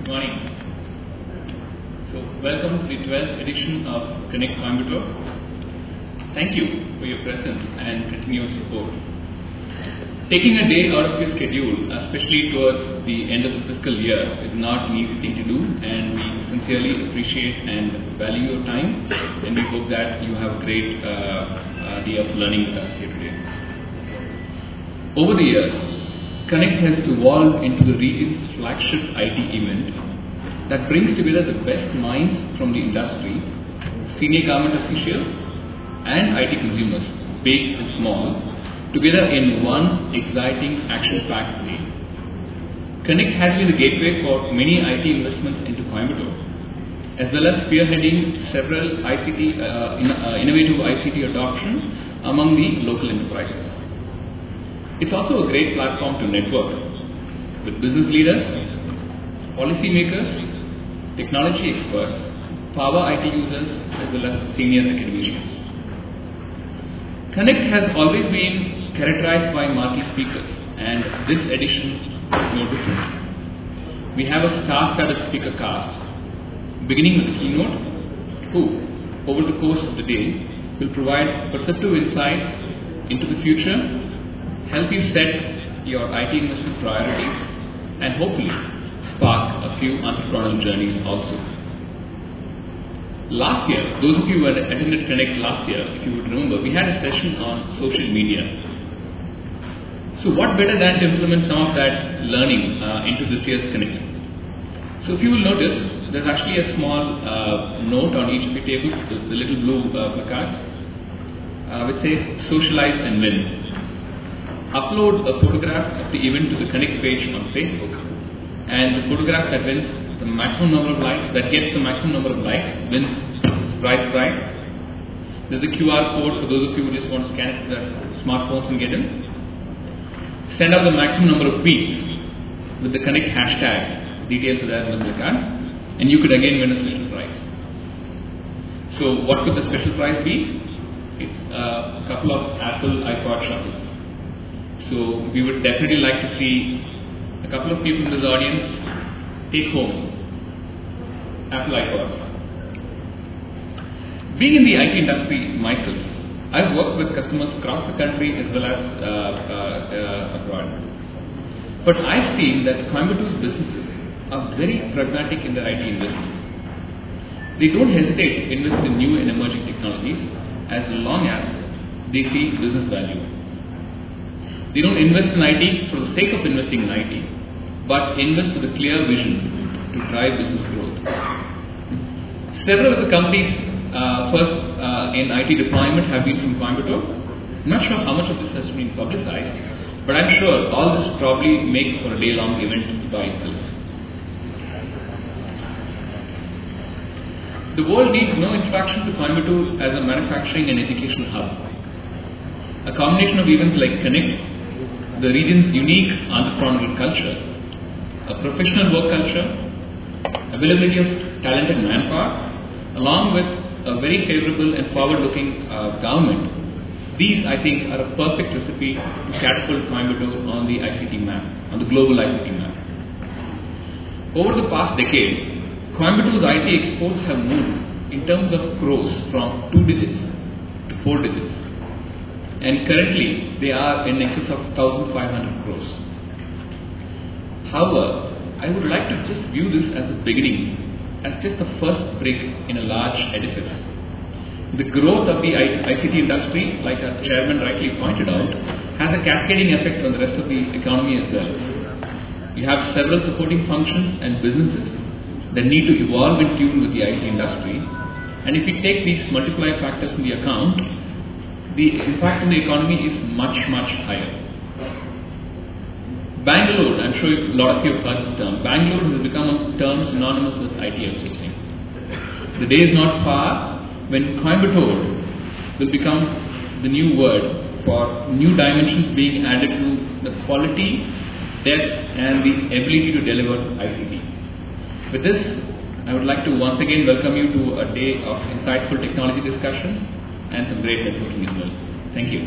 Good morning. So, welcome to the 12th edition of Connect Coimbatore. Thank you for your presence and continued support. Taking a day out of your schedule, especially towards the end of the fiscal year, is not an easy thing to do, and we sincerely appreciate and value your time, and we hope that you have a great day of learning with us here today. Over the years, Connect has evolved into the region's flagship IT event that brings together the best minds from the industry, senior government officials, and IT consumers, big and small, together in one exciting, action-packed day. Connect has been the gateway for many IT investments into Coimbatore, as well as spearheading several innovative ICT adoption among the local enterprises. It's also a great platform to network with business leaders, policymakers, technology experts, power IT users, as well as senior academicians. Connect has always been characterized by marquee speakers, and this edition is no different. We have a star-studded speaker cast, beginning with the keynote, who, over the course of the day, will provide perceptive insights into the future, help you set your IT investment priorities, and hopefully spark a few entrepreneurial journeys also. Last year, those of you who attended Connect last year, if you would remember, we had a session on social media. So what better than to implement some of that learning into this year's Connect? So if you will notice, there's actually a small note on each of the tables, the little blue placards, which says socialize and win. Upload a photograph of the event to the Connect page on Facebook, and the photograph that wins the maximum number of likes, that gets the maximum number of likes, wins prize. There's a QR code for those of you who just want to scan it with their smartphones and get in. Send out the maximum number of tweets with the Connect hashtag, details are there on the card, and you could again win a special prize. So what could the special prize be? It's a couple of Apple iPod shuttles. So we would definitely like to see a couple of people in this audience take home Apple iPods. Being in the IT industry myself, I've worked with customers across the country as well as abroad. But I've seen that Coimbatore's businesses are very pragmatic in their IT investments. They don't hesitate to invest in new and emerging technologies as long as they see business value. They don't invest in IT for the sake of investing in IT, but invest with a clear vision to drive business growth. Several of the companies first in IT deployment have been from Coimbatore. I'm not sure how much of this has been publicized, but I'm sure all this probably make for a day-long event by itself. The world needs no introduction to Coimbatore as a manufacturing and educational hub. A combination of events like Connect, the region's unique entrepreneurial culture, a professional work culture, availability of talented manpower, along with a very favorable and forward-looking government. These, I think, are a perfect recipe to catapult Coimbatore on the ICT map, on the global ICT map. Over the past decade, Coimbatore's IT exports have moved in terms of crores from 2 digits to 4 digits. And currently, they are in excess of 1,500 crores. However, I would like to just view this as the beginning, as just the first brick in a large edifice. The growth of the ICT industry, like our chairman rightly pointed out, has a cascading effect on the rest of the economy as well. You have several supporting functions and businesses that need to evolve in tune with the IT industry. And if we take these multiplier factors into account, the impact on the economy is much higher. Bangalore, I'm sure a lot of you have heard this term. Bangalore has become a term synonymous with IT outsourcing. The day is not far when Coimbatore will become the new word for new dimensions being added to the quality, depth, and the ability to deliver ICT. With this, I would like to once again welcome you to a day of insightful technology discussions and some great networking as well. Thank you.